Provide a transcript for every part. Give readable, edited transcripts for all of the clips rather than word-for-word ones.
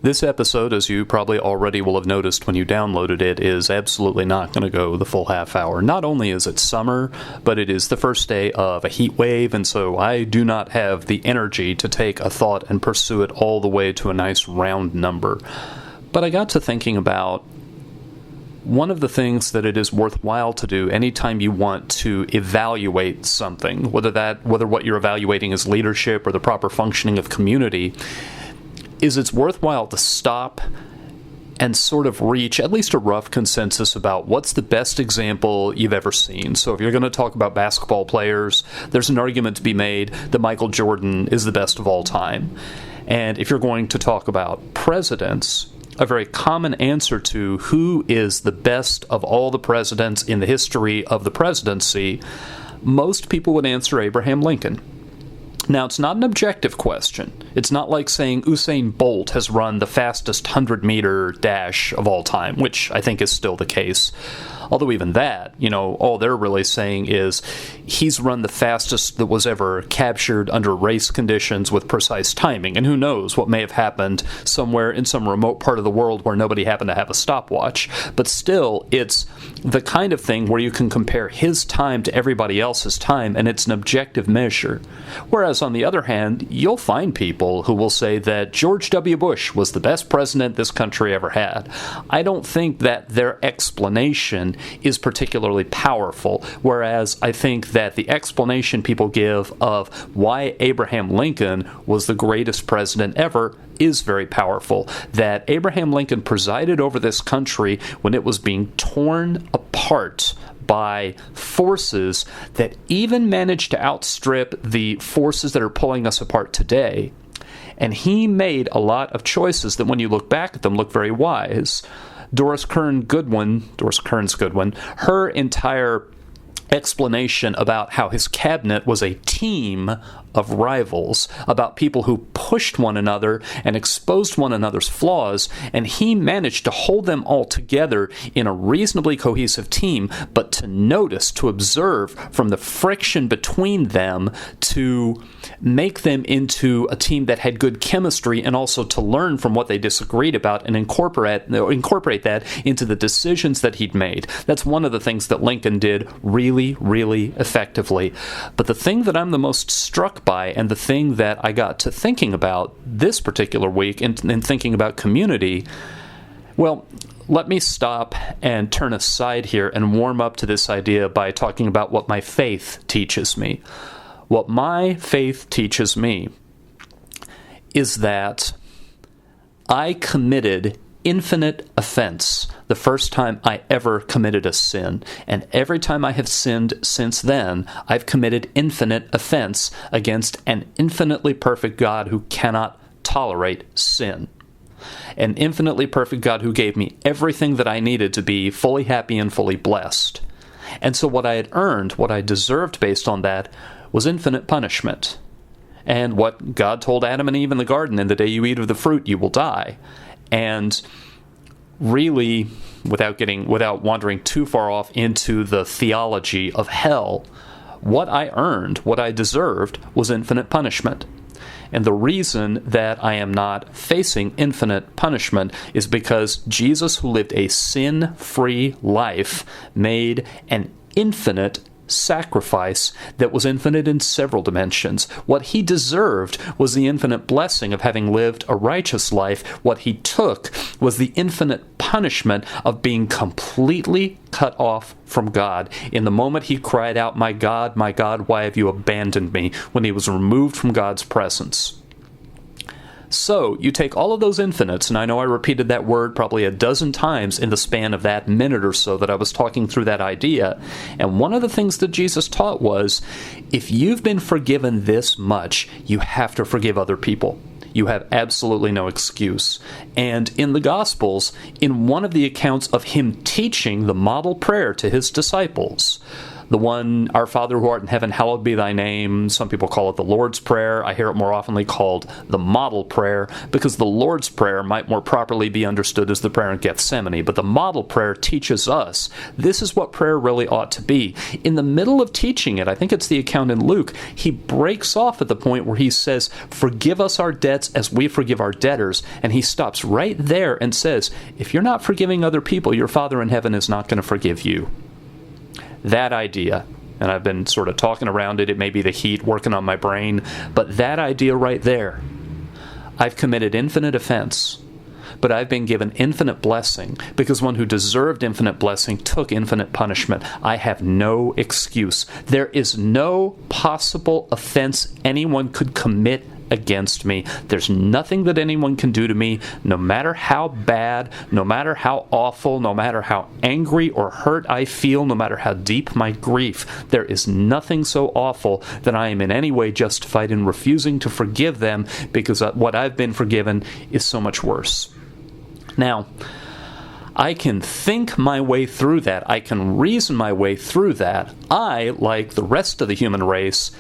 This episode, as you probably already will have noticed when you downloaded it, is absolutely not going to go the full half hour. Not only is it summer, but it is the first day of a heat wave, and so I do not have the energy to take a thought and pursue it all the way to a nice round number. But I got to thinking about one of the things that it is worthwhile to do anytime you want to evaluate something, whether what you're evaluating is leadership or the proper functioning of community, is it's worthwhile to stop and sort of reach at least a rough consensus about what's the best example you've ever seen. So if you're going to talk about basketball players, there's an argument to be made that Michael Jordan is the best of all time. And if you're going to talk about presidents, a very common answer to who is the best of all the presidents in the history of the presidency, most people would answer Abraham Lincoln. Now, it's not an objective question. It's not like saying Usain Bolt has run the fastest 100-meter dash of all time, which I think is still the case. Although even that, all they're really saying is he's run the fastest that was ever captured under race conditions with precise timing. And who knows what may have happened somewhere in some remote part of the world where nobody happened to have a stopwatch. But still, it's the kind of thing where you can compare his time to everybody else's time, and it's an objective measure. Whereas, on the other hand, you'll find people who will say that George W. Bush was the best president this country ever had. I don't think that their explanation is particularly powerful, whereas I think that the explanation people give of why Abraham Lincoln was the greatest president ever is very powerful. That Abraham Lincoln presided over this country when it was being torn apart by forces that even managed to outstrip the forces that are pulling us apart today. And he made a lot of choices that when you look back at them look very wise. Doris Kearns Goodwin, her entire explanation about how his cabinet was a team of rivals, about people who pushed one another and exposed one another's flaws, and he managed to hold them all together in a reasonably cohesive team, but to notice, to observe from the friction between them, to make them into a team that had good chemistry, and also to learn from what they disagreed about and incorporate that into the decisions that he'd made. That's one of the things that Lincoln did really, really effectively. But the thing that I'm the most struck by, and the thing that I got to thinking about this particular week in thinking about community, well, let me stop and turn aside here and warm up to this idea by talking about what my faith teaches me. What my faith teaches me is that I committed infinite offense the first time I ever committed a sin. And every time I have sinned since then, I've committed infinite offense against an infinitely perfect God who cannot tolerate sin. An infinitely perfect God who gave me everything that I needed to be fully happy and fully blessed. And so what I had earned, what I deserved based on that, was infinite punishment. And what God told Adam and Eve in the garden, in the day you eat of the fruit, you will die. And really, without wandering too far off into the theology of hell, what I earned, what I deserved, was infinite punishment. And the reason that I am not facing infinite punishment is because Jesus, who lived a sin-free life, made an infinite sacrifice that was infinite in several dimensions. What he deserved was the infinite blessing of having lived a righteous life. What he took was the infinite punishment of being completely cut off from God. In the moment he cried out, my God, why have you abandoned me?" when he was removed from God's presence. So, you take all of those infinites, and I know I repeated that word probably a dozen times in the span of that minute or so that I was talking through that idea, and one of the things that Jesus taught was, if you've been forgiven this much, you have to forgive other people. You have absolutely no excuse. And in the Gospels, in one of the accounts of him teaching the model prayer to his disciples, The one, Our Father who art in heaven, hallowed be thy name. Some people call it the Lord's Prayer. I hear it more oftenly called the model prayer, because the Lord's Prayer might more properly be understood as the prayer in Gethsemane. But the model prayer teaches us this is what prayer really ought to be. In the middle of teaching it, I think it's the account in Luke, he breaks off at the point where he says, forgive us our debts as we forgive our debtors. And he stops right there and says, if you're not forgiving other people, your Father in heaven is not going to forgive you. That idea, and I've been sort of talking around it, it may be the heat working on my brain, but that idea right there, I've committed infinite offense, but I've been given infinite blessing, because one who deserved infinite blessing took infinite punishment. I have no excuse. There is no possible offense anyone could commit against me. There's nothing that anyone can do to me, no matter how bad, no matter how awful, no matter how angry or hurt I feel, no matter how deep my grief. There is nothing so awful that I am in any way justified in refusing to forgive them, because what I've been forgiven is so much worse. Now, I can think my way through that. I can reason my way through that. I, like the rest of the human race,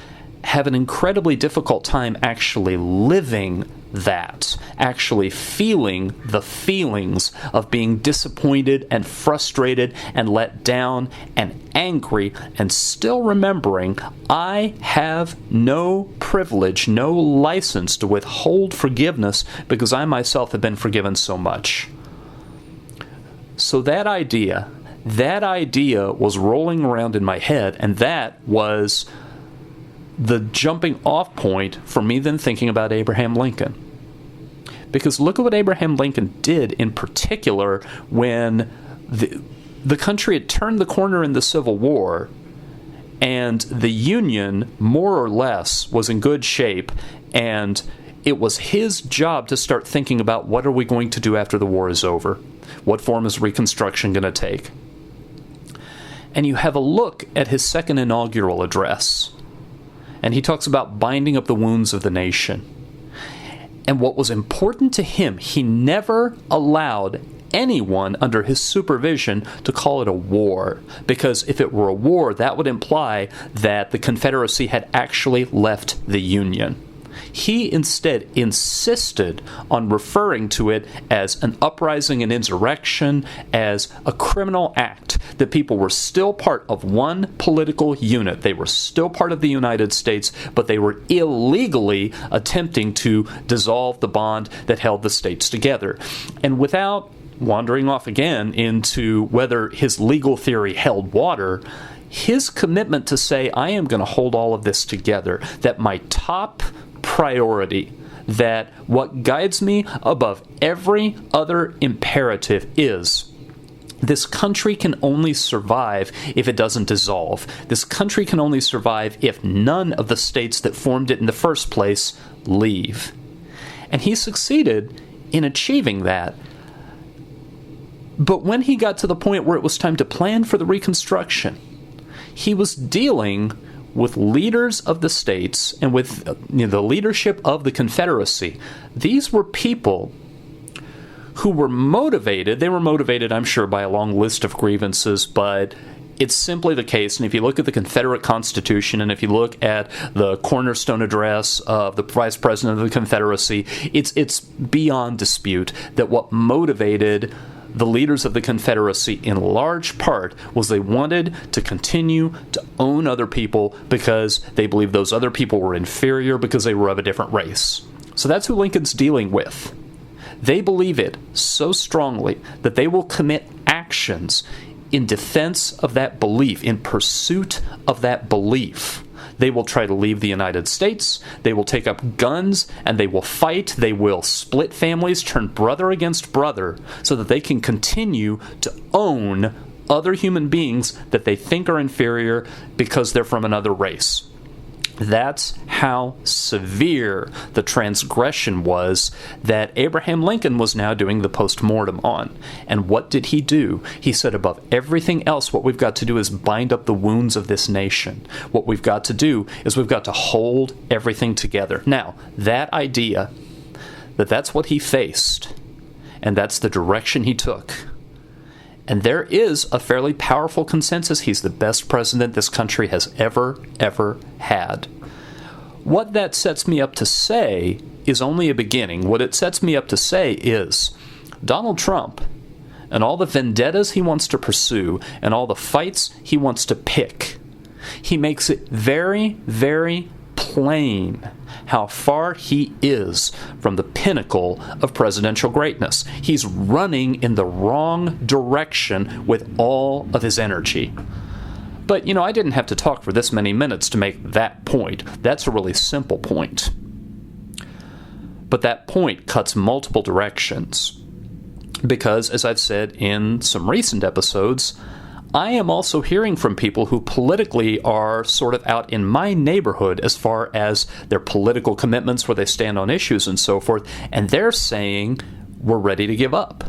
have an incredibly difficult time actually living that, actually feeling the feelings of being disappointed and frustrated and let down and angry, and still remembering I have no privilege, no license to withhold forgiveness, because I myself have been forgiven so much. So that idea was rolling around in my head, and that was the jumping off point for me then thinking about Abraham Lincoln. Because look at what Abraham Lincoln did in particular when the country had turned the corner in the Civil War, and the Union, more or less, was in good shape, and it was his job to start thinking about what are we going to do after the war is over? What form is Reconstruction going to take? And you have a look at his second inaugural address, and he talks about binding up the wounds of the nation. And what was important to him, he never allowed anyone under his supervision to call it a war, because if it were a war, that would imply that the Confederacy had actually left the Union. He instead insisted on referring to it as an uprising and insurrection, as a criminal act, that people were still part of one political unit. They were still part of the United States, but they were illegally attempting to dissolve the bond that held the states together. And without wandering off again into whether his legal theory held water, his commitment to say, I am going to hold all of this together, that my top priority, that what guides me above every other imperative is this country can only survive if it doesn't dissolve. This country can only survive if none of the states that formed it in the first place leave. And he succeeded in achieving that. But when he got to the point where it was time to plan for the Reconstruction, he was dealing with leaders of the states and with the leadership of the Confederacy. These were people who were motivated. They were motivated, I'm sure, by a long list of grievances, but it's simply the case, and if you look at the Confederate Constitution, and if you look at the cornerstone address of the Vice President of the Confederacy, it's beyond dispute that what motivated the leaders of the Confederacy in large part was they wanted to continue to own other people because they believed those other people were inferior because they were of a different race. So that's who Lincoln's dealing with. They believe it so strongly that they will commit actions in defense of that belief, in pursuit of that belief. They will try to leave the United States, they will take up guns, and they will fight, they will split families, turn brother against brother, so that they can continue to own other human beings that they think are inferior because they're from another race. That's how severe the transgression was that Abraham Lincoln was now doing the post-mortem on. And what did he do? He said, above everything else, what we've got to do is bind up the wounds of this nation. What we've got to do is we've got to hold everything together. Now, that idea, that's what he faced, and that's the direction he took. And there is a fairly powerful consensus he's the best president this country has ever had. What that sets me up to say is only a beginning. What it sets me up to say is Donald Trump and all the vendettas he wants to pursue and all the fights he wants to pick, he makes it very, very plain how far he is from the pinnacle of presidential greatness. He's running in the wrong direction with all of his energy. But, I didn't have to talk for this many minutes to make that point. That's a really simple point. But that point cuts multiple directions. Because, as I've said in some recent episodes, I am also hearing from people who politically are sort of out in my neighborhood as far as their political commitments, where they stand on issues and so forth, and they're saying, we're ready to give up.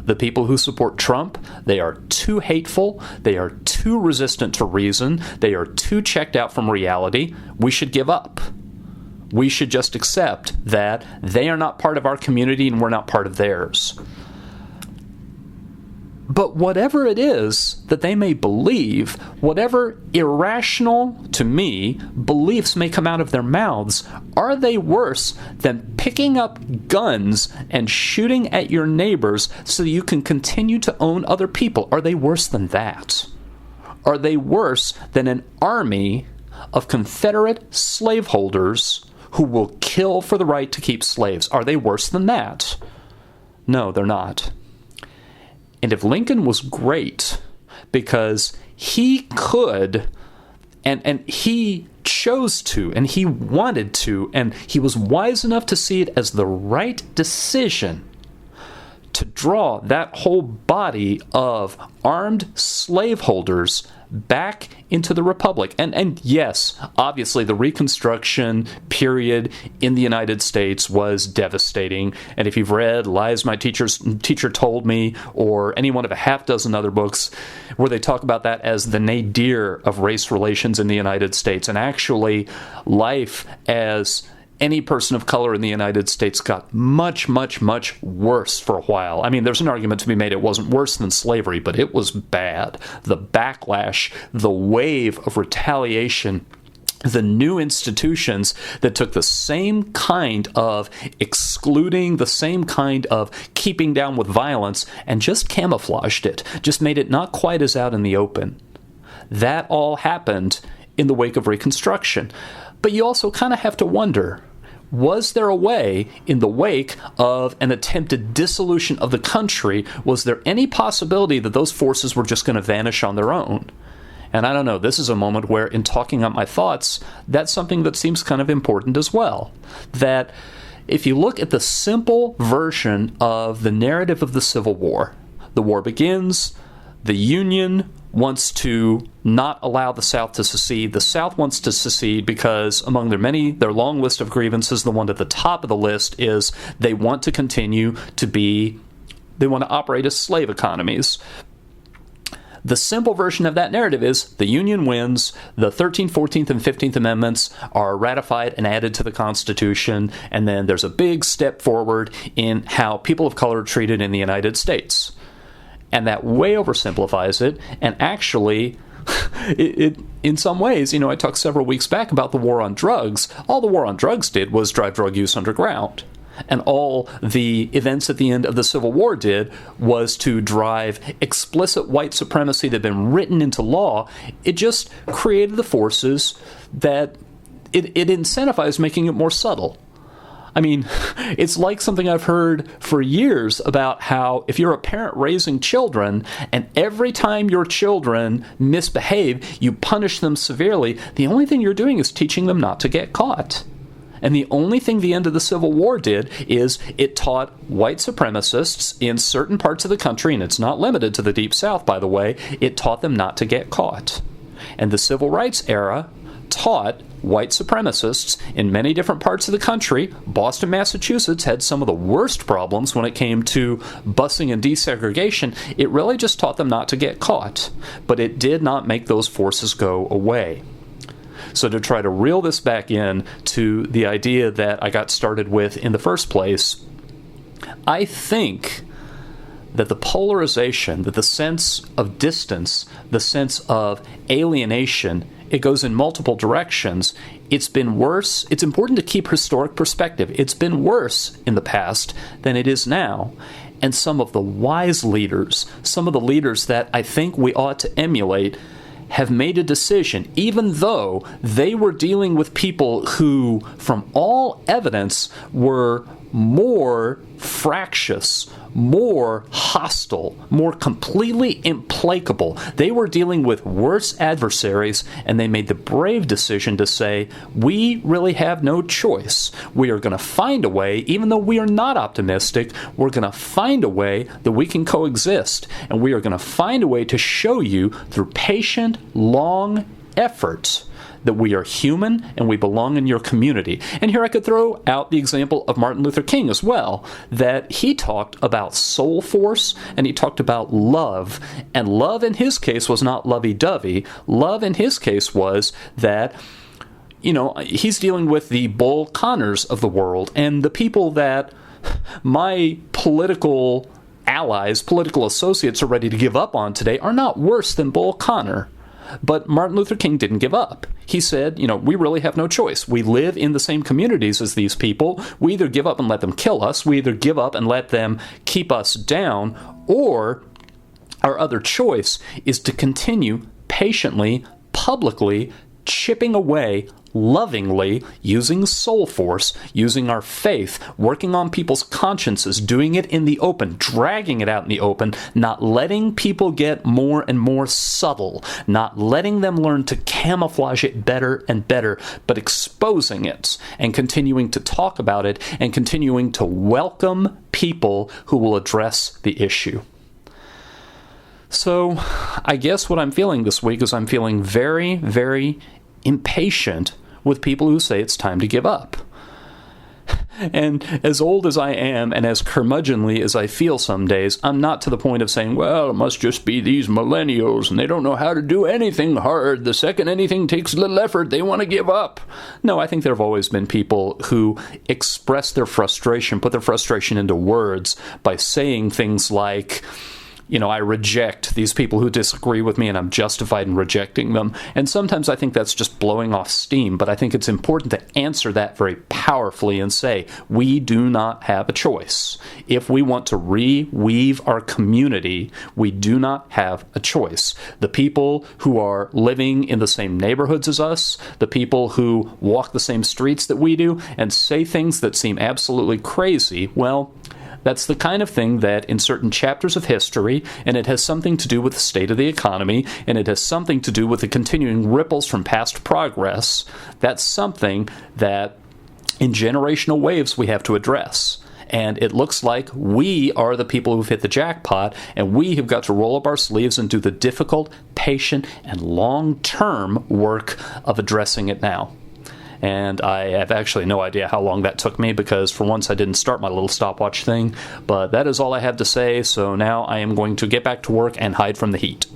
The people who support Trump, they are too hateful, they are too resistant to reason, they are too checked out from reality. We should give up. We should just accept that they are not part of our community and we're not part of theirs. But whatever it is that they may believe, whatever irrational, to me, beliefs may come out of their mouths, are they worse than picking up guns and shooting at your neighbors so that you can continue to own other people? Are they worse than that? Are they worse than an army of Confederate slaveholders who will kill for the right to keep slaves? Are they worse than that? No, they're not. And if Lincoln was great because he could, and he chose to, and he wanted to, and he was wise enough to see it as the right decision to draw that whole body of armed slaveholders back into the Republic. And yes, obviously the Reconstruction period in the United States was devastating. And if you've read Lies My Teacher Told Me, or any one of a half dozen other books where they talk about that as the nadir of race relations in the United States, and actually life as any person of color in the United States got much, much, much worse for a while. I mean, there's an argument to be made it wasn't worse than slavery, but it was bad. The backlash, the wave of retaliation, the new institutions that took the same kind of excluding, the same kind of keeping down with violence, and just camouflaged it, just made it not quite as out in the open. That all happened in the wake of Reconstruction. But you also kind of have to wonder, was there a way, in the wake of an attempted dissolution of the country, was there any possibility that those forces were just going to vanish on their own? And I don't know, this is a moment where, in talking out my thoughts, that's something that seems kind of important as well. That if you look at the simple version of the narrative of the Civil War, the war begins, the Union wants to not allow the South to secede. The South wants to secede because among their long list of grievances, the one at the top of the list is they want to continue they want to operate as slave economies. The simple version of that narrative is the Union wins, the 13th, 14th, and 15th Amendments are ratified and added to the Constitution, and then there's a big step forward in how people of color are treated in the United States. And that way oversimplifies it, and actually, it in some ways, I talked several weeks back about the war on drugs. All the war on drugs did was drive drug use underground. And all the events at the end of the Civil War did was to drive explicit white supremacy that had been written into law. It just created the forces that it incentivized, making it more subtle. I mean, it's like something I've heard for years about how if you're a parent raising children and every time your children misbehave, you punish them severely, the only thing you're doing is teaching them not to get caught. And the only thing the end of the Civil War did is it taught white supremacists in certain parts of the country, and it's not limited to the Deep South, by the way, it taught them not to get caught. And the Civil Rights era taught white supremacists in many different parts of the country. Boston, Massachusetts had some of the worst problems when it came to busing and desegregation. It really just taught them not to get caught, but it did not make those forces go away. So to try to reel this back in to the idea that I got started with in the first place, I think that the polarization, that the sense of distance, the sense of alienation, it goes in multiple directions. It's been worse. It's important to keep historic perspective. It's been worse in the past than it is now. And some of the wise leaders, some of the leaders that I think we ought to emulate, have made a decision, even though they were dealing with people who, from all evidence, were more fractious, more hostile, more completely implacable. They were dealing with worse adversaries, and they made the brave decision to say, we really have no choice. We are going to find a way, even though we are not optimistic, we're going to find a way that we can coexist, and we are going to find a way to show you through patient, long efforts that we are human and we belong in your community. And here I could throw out the example of Martin Luther King as well, that he talked about soul force and he talked about love. And love in his case was not lovey-dovey. Love in his case was that, he's dealing with the Bull Connors of the world and the people that my political allies, political associates are ready to give up on today are not worse than Bull Connor. But Martin Luther King didn't give up. He said, we really have no choice. We live in the same communities as these people. We either give up and let them kill us. We either give up and let them keep us down. Or our other choice is to continue patiently, publicly, chipping away, lovingly, using soul force, using our faith, working on people's consciences, doing it in the open, dragging it out in the open, not letting people get more and more subtle, not letting them learn to camouflage it better and better, but exposing it and continuing to talk about it and continuing to welcome people who will address the issue. So I guess what I'm feeling this week is I'm feeling very, very impatient with people who say it's time to give up. And as old as I am and as curmudgeonly as I feel some days, I'm not to the point of saying, well, it must just be these millennials and they don't know how to do anything hard. The second anything takes a little effort, they want to give up. No, I think there have always been people who express their frustration, put their frustration into words by saying things like, I reject these people who disagree with me and I'm justified in rejecting them. And sometimes I think that's just blowing off steam, but I think it's important to answer that very powerfully and say, we do not have a choice. If we want to reweave our community, we do not have a choice. The people who are living in the same neighborhoods as us, the people who walk the same streets that we do, and say things that seem absolutely crazy, well, that's the kind of thing that in certain chapters of history, and it has something to do with the state of the economy, and it has something to do with the continuing ripples from past progress, that's something that in generational waves we have to address. And it looks like we are the people who've hit the jackpot, and we have got to roll up our sleeves and do the difficult, patient, and long-term work of addressing it now. And I have actually no idea how long that took me because for once I didn't start my little stopwatch thing. But that is all I have to say, so now I am going to get back to work and hide from the heat.